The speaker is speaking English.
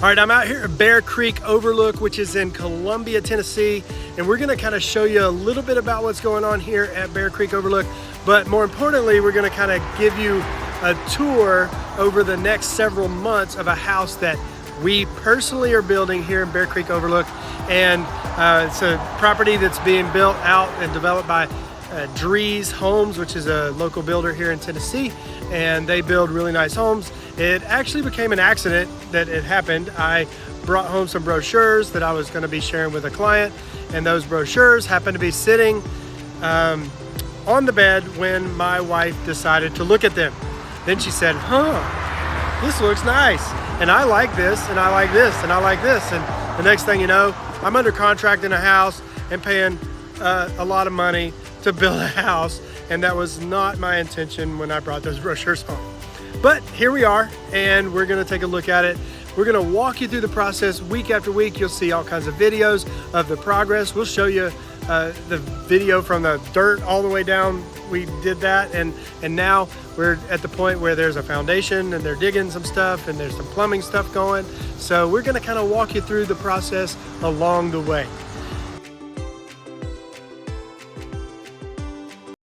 All right, I'm out here at Bear Creek Overlook, which is in Columbia, Tennessee, and we're gonna kind of show you a little bit about what's going on here at Bear Creek Overlook, but more importantly, we're gonna kind of give you a tour over the next several months of a house that we personally are building here in Bear Creek Overlook, and it's a property that's being built out and developed by Drees Homes, which is a local builder here in Tennessee, and they build really nice homes. It actually became an accident that it happened. I brought home some brochures that I was going to be sharing with a client, and those brochures happened to be sitting on the bed when my wife decided to look at them. Then she said, this looks nice, and I like this, and I like this, and I like this, and the next thing you know, I'm under contract in a house and paying a lot of money to build a house, and that was not my intention when I brought those brochures home. But here we are, and we're gonna take a look at it. We're gonna walk you through the process week after week. You'll see all kinds of videos of the progress. We'll show you the video from the dirt all the way down. We did that, and now we're at the point where there's a foundation and they're digging some stuff and there's some plumbing stuff going. So we're gonna kind of walk you through the process along the way.